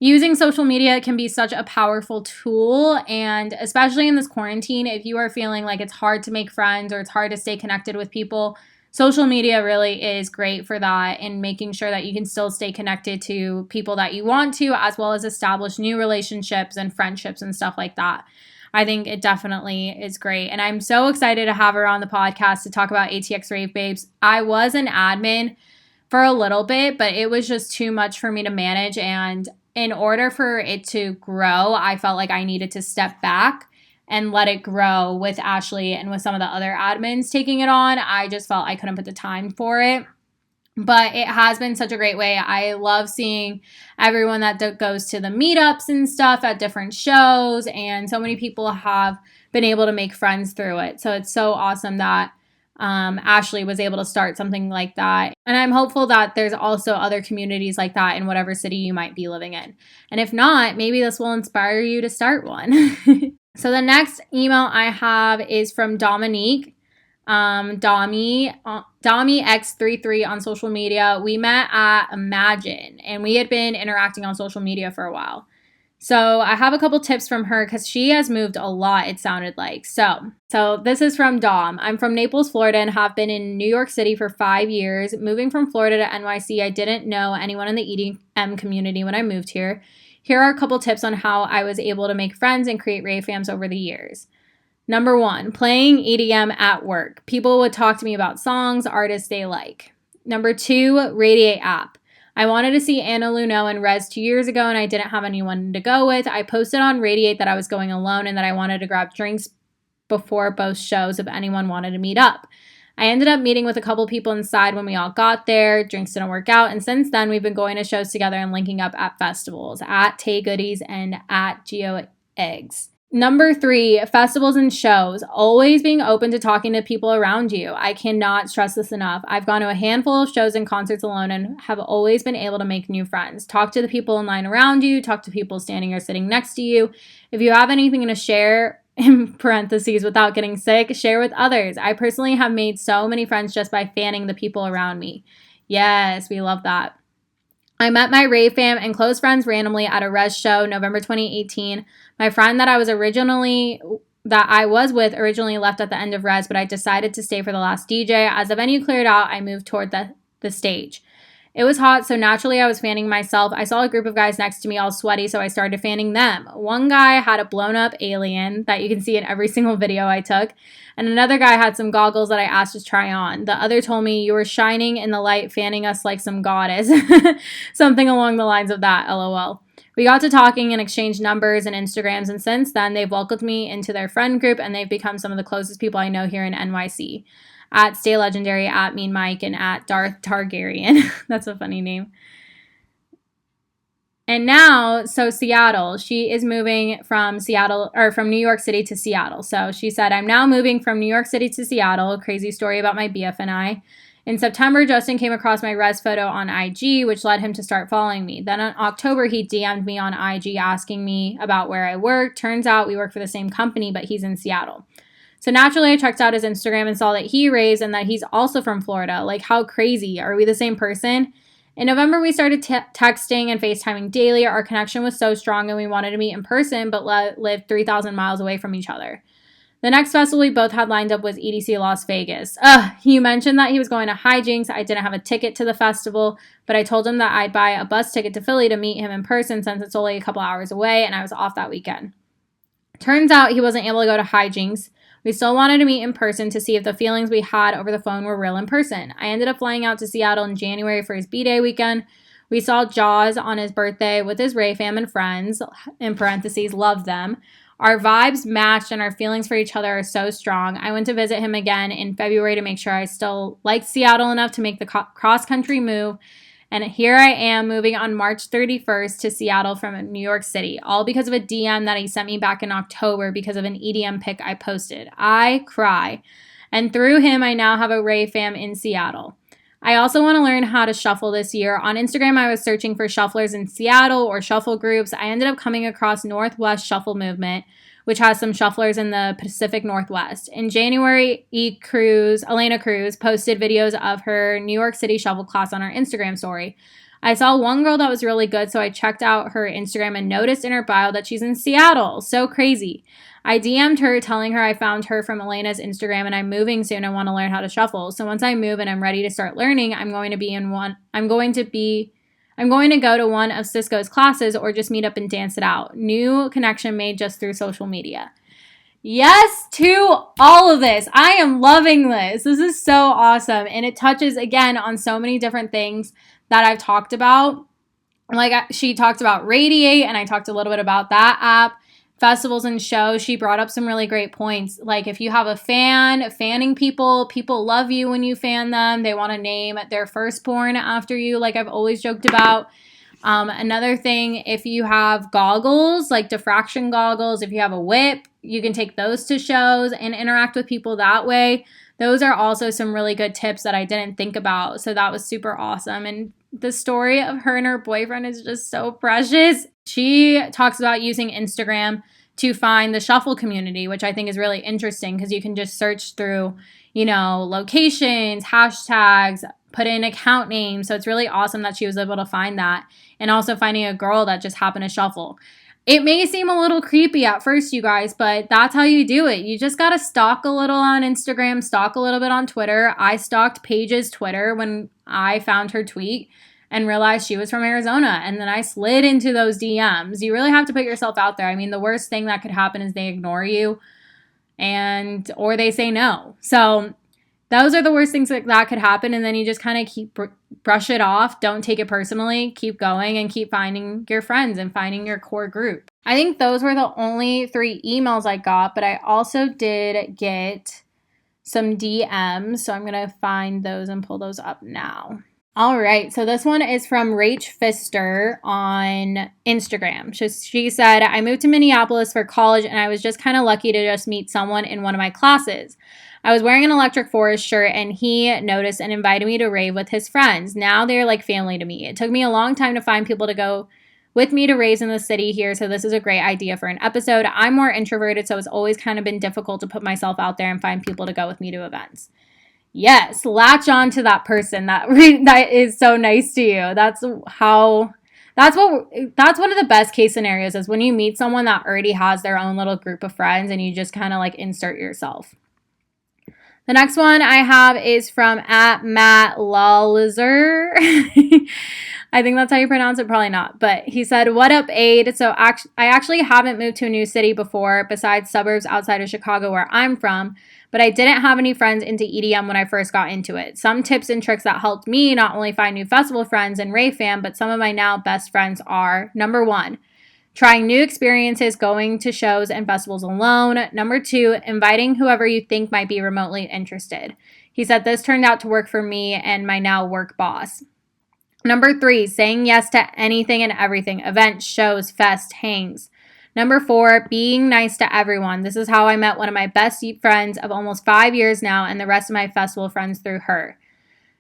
using social media can be such a powerful tool. And especially in this quarantine, if you are feeling like it's hard to make friends or it's hard to stay connected with people, social media really is great for that and making sure that you can still stay connected to people that you want to, as well as establish new relationships and friendships and stuff like that. I think it definitely is great. And I'm so excited to have her on the podcast to talk about ATX Rave Babes. I was an admin for a little bit, but it was just too much for me to manage. And in order for it to grow, I felt like I needed to step back and let it grow with Ashley and with some of the other admins taking it on. I just felt I couldn't put the time for it. But it has been such a great way. I love seeing everyone that goes to the meetups and stuff at different shows. And so many people have been able to make friends through it. So it's so awesome that Ashley was able to start something like that. And I'm hopeful that there's also other communities like that in whatever city you might be living in. And if not, maybe this will inspire you to start one. So the next email I have is from Dominique. Dommy X33 on social media. We met at Imagine and we had been interacting on social media for a while. So I have a couple tips from her because she has moved a lot, it sounded like. So this is from Dom. I'm from Naples, Florida, and have been in New York City for 5 years. Moving from Florida to NYC, I didn't know anyone in the EDM community when I moved here. Here are a couple tips on how I was able to make friends and create rave fams over the years. Number 1, playing EDM at work. People would talk to me about songs, artists they like. Number 2, Radiate app. I wanted to see Anna Luno and Rez 2 years ago and I didn't have anyone to go with. I posted on Radiate that I was going alone and that I wanted to grab drinks before both shows if anyone wanted to meet up. I ended up meeting with a couple people inside when we all got there. Drinks didn't work out, and since then we've been going to shows together and linking up at festivals at Tay Goodies and at Geo Eggs. Number 3, festivals and shows. Always being open to talking to people around you. I cannot stress this enough. I've gone to a handful of shows and concerts alone and have always been able to make new friends. Talk to the people in line around you. Talk to people standing or sitting next to you. If you have anything to share, in parentheses, without getting sick, share with others. I personally have made so many friends just by fanning the people around me. Yes, we love that. I met my rave fam and close friends randomly at a Rez show, November 2018. My friend that I was with originally left at the end of Rez, but I decided to stay for the last DJ. As the venue cleared out, I moved toward the stage. It was hot, so naturally I was fanning myself. I saw a group of guys next to me all sweaty, so I started fanning them. One guy had a blown-up alien that you can see in every single video I took, and another guy had some goggles that I asked to try on. The other told me, "You were shining in the light, fanning us like some goddess." Something along the lines of that, LOL. We got to talking and exchanged numbers and Instagrams, and since then, they've welcomed me into their friend group, and they've become some of the closest people I know here in NYC. At Stay Legendary, at Mean Mike, and at Darth Targaryen. That's a funny name. And now, so Seattle. She is moving from New York City to Seattle. So she said, I'm now moving from New York City to Seattle. Crazy story about my BF and I. In September, Justin came across my Rez photo on IG, which led him to start following me. Then in October, he DM'd me on IG asking me about where I work. Turns out we work for the same company, but he's in Seattle. So naturally, I checked out his Instagram and saw that he raves and that he's also from Florida. Like, how crazy. Are we the same person? In November, we started texting and FaceTiming daily. Our connection was so strong and we wanted to meet in person, but lived 3,000 miles away from each other. The next festival we both had lined up was EDC Las Vegas. He mentioned that he was going to Hijinks. I didn't have a ticket to the festival, but I told him that I'd buy a bus ticket to Philly to meet him in person since it's only a couple hours away and I was off that weekend. Turns out he wasn't able to go to Hijinks. We still wanted to meet in person to see if the feelings we had over the phone were real in person. I ended up flying out to Seattle in January for his B-Day weekend. We saw Jaws on his birthday with his Rave fam and friends, in parentheses, love them. Our vibes matched and our feelings for each other are so strong. I went to visit him again in February to make sure I still liked Seattle enough to make the cross-country move. And here I am moving on March 31st to Seattle from New York City, all because of a DM that he sent me back in October because of an EDM pic I posted. I cry. And through him, I now have a Rave fam in Seattle. I also want to learn how to shuffle this year. On Instagram, I was searching for shufflers in Seattle or shuffle groups. I ended up coming across Northwest Shuffle Movement, which has some shufflers in the Pacific Northwest. In January, Elena Cruz, posted videos of her New York City shuffle class on her Instagram story. I saw one girl that was really good, so I checked out her Instagram and noticed in her bio that she's in Seattle. So crazy. I DM'd her telling her I found her from Elena's Instagram and I'm moving soon. I want to learn how to shuffle. So once I move and I'm ready to start learning, I'm going to go to one of Cisco's classes or just meet up and dance it out. New connection made just through social media. Yes to all of this. I am loving this. This is so awesome. And it touches, again, on so many different things that I've talked about. Like she talked about Radiate, and I talked a little bit about that app. Festivals and shows, she brought up some really great points. Like if you have a fanning people love you when you fan them. They want to name their firstborn after you, like I've always joked about. Another thing, if you have goggles, like diffraction goggles, if you have a whip, you can take those to shows and interact with people that way. Those are also some really good tips that I didn't think about. So that was super awesome. And the story of her and her boyfriend is just so precious. She talks about using Instagram to find the shuffle community, which I think is really interesting because you can just search through, locations, hashtags, put in account names. So it's really awesome that she was able to find that, and also finding a girl that just happened to shuffle. It may seem a little creepy at first, you guys, but that's how you do it. You just got to stalk a little on Instagram, stalk a little bit on Twitter. I stalked Paige's Twitter when I found her tweet and realized she was from Arizona. And then I slid into those DMs. You really have to put yourself out there. I mean, the worst thing that could happen is they ignore you or they say no. So those are the worst things that could happen. And then you just kind of brush it off. Don't take it personally. Keep going and keep finding your friends and finding your core group. I think those were the only 3 emails I got, but I also did get some DMs. So I'm going to find those and pull those up now. All right, so this one is from Rach Pfister on Instagram. She said, I moved to Minneapolis for college and I was just kind of lucky to just meet someone in one of my classes. I was wearing an Electric Forest shirt and he noticed and invited me to rave with his friends. Now they're like family to me. It took me a long time to find people to go with me to raves in the city here, so this is a great idea for an episode. I'm more introverted, so it's always kind of been difficult to put myself out there and find people to go with me to events. Yes, latch on to that person that is so nice to you. That's one of the best case scenarios is when you meet someone that already has their own little group of friends and you just kind of like insert yourself. The next one I have is from @MattLawlizer. I think that's how you pronounce it. Probably not. But he said, what up, Aid? So I actually haven't moved to a new city before besides suburbs outside of Chicago where I'm from. But I didn't have any friends into EDM when I first got into it. Some tips and tricks that helped me not only find new festival friends and Rave fam, but some of my now best friends are, number 1, trying new experiences, going to shows and festivals alone. Number 2, inviting whoever you think might be remotely interested. He said this turned out to work for me and my now work boss. Number 3, saying yes to anything and everything, events, shows, fest, hangs. Number 4, being nice to everyone. This is how I met one of my best friends of almost 5 years now and the rest of my festival friends through her.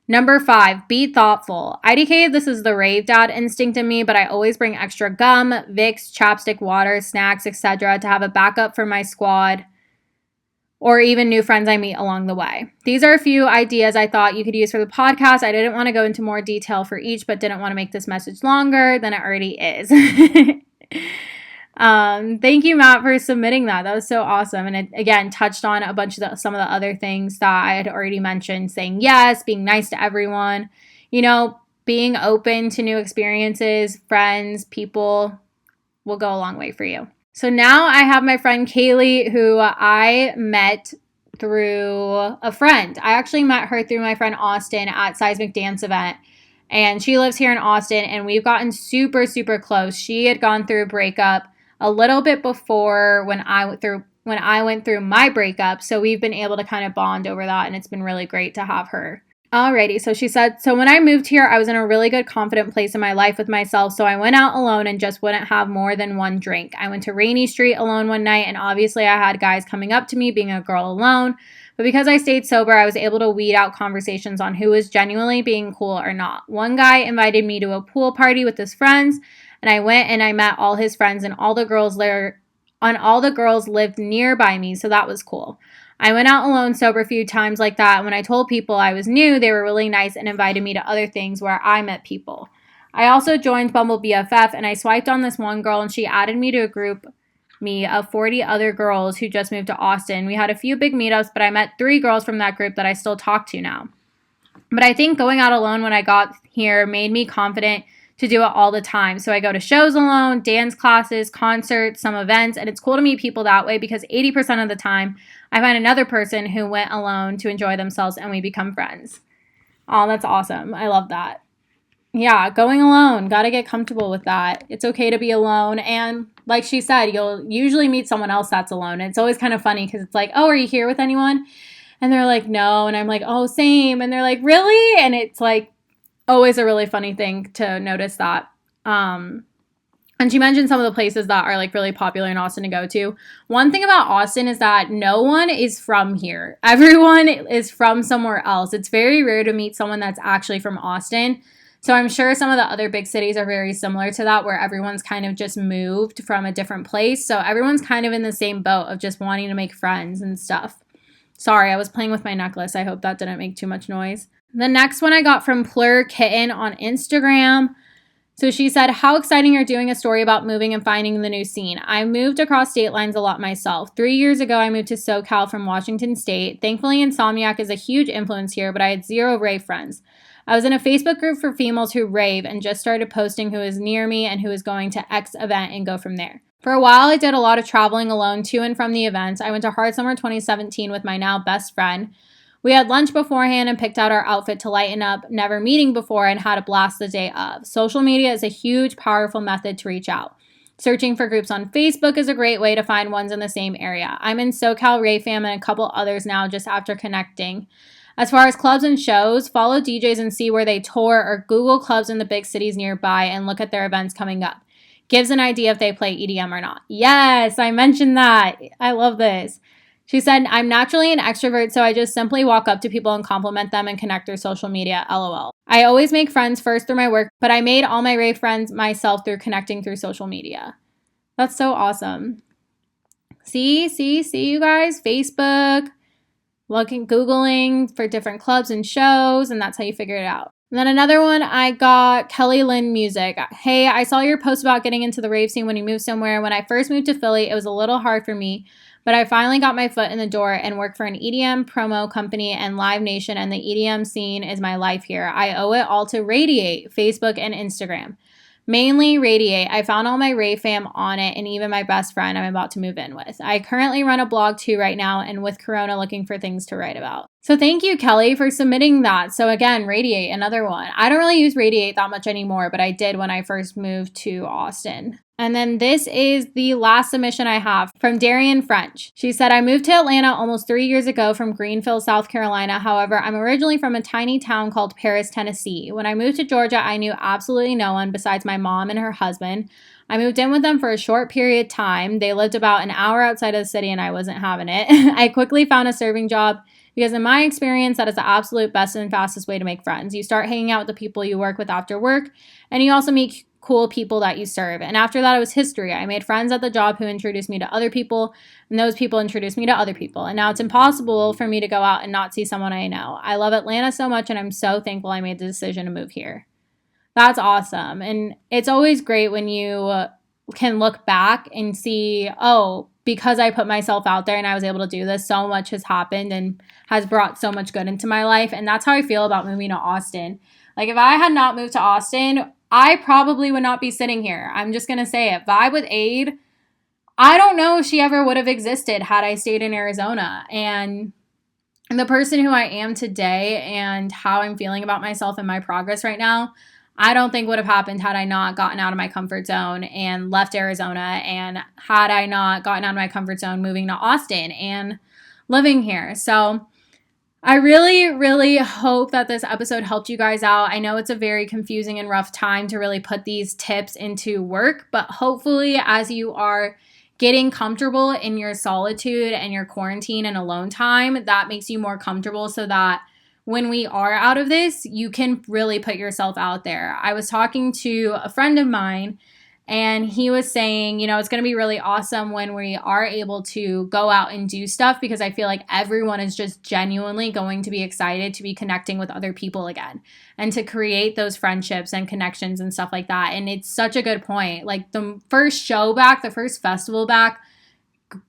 Number 5, be thoughtful. IDK, this is the rave dad instinct in me, but I always bring extra gum, Vicks, chapstick, water, snacks, etc. to have a backup for my squad or even new friends I meet along the way. These are a few ideas I thought you could use for the podcast. I didn't want to go into more detail for each, but didn't want to make this message longer than it already is. Thank you, Matt, for submitting that. That was so awesome. And it, again, touched on a bunch of some of the other things that I had already mentioned, saying yes, being nice to everyone, being open to new experiences, friends, people will go a long way for you. So now I have my friend Kaylee, who I met through a friend. I actually met her through my friend Austin at Seismic Dance event. And she lives here in Austin, and we've gotten super, super close. She had gone through a breakup a little bit before when I went through my breakup. So we've been able to kind of bond over that, and it's been really great to have her. Alrighty, so she said, so when I moved here, I was in a really good, confident place in my life with myself, so I went out alone and just wouldn't have more than one drink. I went to Rainy Street alone one night, and obviously I had guys coming up to me, being a girl alone, but because I stayed sober, I was able to weed out conversations on who was genuinely being cool or not. One guy invited me to a pool party with his friends, and I went and I met all his friends, and all the girls lived nearby me, so that was cool. I went out alone sober a few times like that. When I told people I was new, they were really nice and invited me to other things where I met people. I also joined Bumble BFF, and I swiped on this one girl, and she added me to a group of 40 other girls who just moved to Austin. We had a few big meetups, but I met 3 girls from that group that I still talk to now. But I think going out alone when I got here made me confident to do it all the time. So I go to shows alone, dance classes, concerts, some events, and it's cool to meet people that way because 80% of the time I find another person who went alone to enjoy themselves and we become friends. Oh, that's awesome. I love that. Yeah, going alone. Got to get comfortable with that. It's okay to be alone. And like she said, you'll usually meet someone else that's alone. It's always kind of funny because it's like, oh, are you here with anyone? And they're like, no. And I'm like, oh, same. And they're like, really? And it's like always a really funny thing to notice that. And she mentioned some of the places that are like really popular in Austin to go to. One thing about Austin is that no one is from here. Everyone is from somewhere else. It's very rare to meet someone that's actually from Austin. So I'm sure some of the other big cities are very similar to that, where everyone's kind of just moved from a different place. So everyone's kind of in the same boat of just wanting to make friends and stuff. Sorry, I was playing with my necklace. I hope that didn't make too much noise. The next one I got from Plur Kitten on Instagram. So she said, how exciting you're doing a story about moving and finding the new scene. I moved across state lines a lot myself. 3 years ago, I moved to SoCal from Washington State. Thankfully, Insomniac is a huge influence here, but I had 0 rave friends. I was in a Facebook group for females who rave and just started posting who is near me and who is going to X event and go from there. For a while, I did a lot of traveling alone to and from the events. I went to Hard Summer 2017 with my now best friend. We had lunch beforehand and picked out our outfit to lighten up, never meeting before, and had a blast the day of. Social media is a huge, powerful method to reach out. Searching for groups on Facebook is a great way to find ones in the same area. I'm in SoCal Rave Fam and a couple others now just after connecting. As far as clubs and shows, follow DJs and see where they tour or Google clubs in the big cities nearby and look at their events coming up. Gives an idea if they play EDM or not. Yes, I mentioned that. I love this. She said, I'm naturally an extrovert, so I just simply walk up to people and compliment them and connect through social media, LOL. I always make friends first through my work, but I made all my rave friends myself through connecting through social media. That's so awesome. See, you guys? Facebook, Googling for different clubs and shows, and that's how you figure it out. And then another one, I got Kelly Lynn Music. Hey, I saw your post about getting into the rave scene when you moved somewhere. When I first moved to Philly, it was a little hard for me, but I finally got my foot in the door and work for an EDM promo company and Live Nation, and the EDM scene is my life here. I owe it all to Radiate, Facebook, and Instagram. Mainly Radiate. I found all my rave fam on it and even my best friend I'm about to move in with. I currently run a blog too right now and with Corona looking for things to write about. So thank you, Kelly, for submitting that. So again, Radiate, another one. I don't really use Radiate that much anymore, but I did when I first moved to Austin. And then this is the last submission I have from Darian French. She said, I moved to Atlanta almost 3 years ago from Greenville, South Carolina. However, I'm originally from a tiny town called Paris, Tennessee. When I moved to Georgia, I knew absolutely no one besides my mom and her husband. I moved in with them for a short period of time. They lived about an hour outside of the city and I wasn't having it. I quickly found a serving job because in my experience, that is the absolute best and fastest way to make friends. You start hanging out with the people you work with after work, and you also meet cool people that you serve. And after that, it was history. I made friends at the job who introduced me to other people, and those people introduced me to other people. And now it's impossible for me to go out and not see someone I know. I love Atlanta so much, and I'm so thankful I made the decision to move here. That's awesome. And it's always great when you can look back and see, oh, because I put myself out there and I was able to do this, so much has happened and has brought so much good into my life. And that's how I feel about moving to Austin. Like, if I had not moved to Austin, I probably would not be sitting here. I'm just going to say it. Vibe with Aid, I don't know if she ever would have existed had I stayed in Arizona. And the person who I am today and how I'm feeling about myself and my progress right now, I don't think would have happened had I not gotten out of my comfort zone and left Arizona, and had I not gotten out of my comfort zone moving to Austin and living here. So I really, really hope that this episode helped you guys out. I know it's a very confusing and rough time to really put these tips into work, but hopefully as you are getting comfortable in your solitude and your quarantine and alone time, that makes you more comfortable so that when we are out of this, you can really put yourself out there. I was talking to a friend of mine, and he was saying, it's going to be really awesome when we are able to go out and do stuff, because I feel like everyone is just genuinely going to be excited to be connecting with other people again and to create those friendships and connections and stuff like that. And it's such a good point. Like the first show back, the first festival back,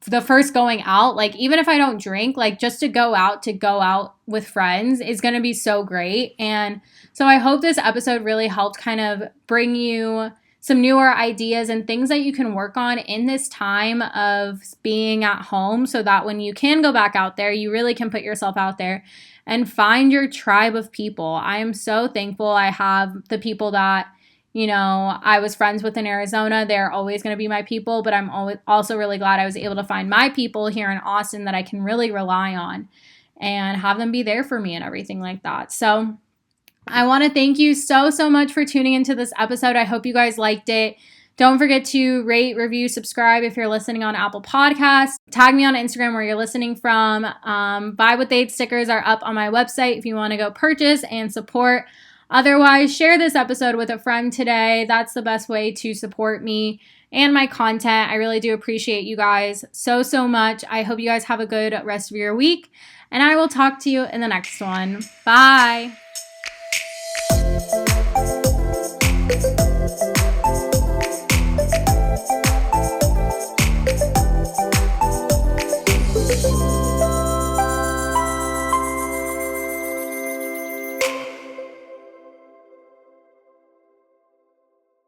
the first going out, like even if I don't drink, like just to go out with friends is going to be so great. And so I hope this episode really helped kind of bring you some newer ideas and things that you can work on in this time of being at home, so that when you can go back out there, you really can put yourself out there and find your tribe of people. I am so thankful I have the people that, I was friends with in Arizona. They're always going to be my people, but I'm also really glad I was able to find my people here in Austin that I can really rely on and have them be there for me and everything like that. So I want to thank you so, so much for tuning into this episode. I hope you guys liked it. Don't forget to rate, review, subscribe if you're listening on Apple Podcasts. Tag me on Instagram where you're listening from. Buy What They'd stickers are up on my website if you want to go purchase and support. Otherwise, share this episode with a friend today. That's the best way to support me and my content. I really do appreciate you guys so, so much. I hope you guys have a good rest of your week, and I will talk to you in the next one. Bye.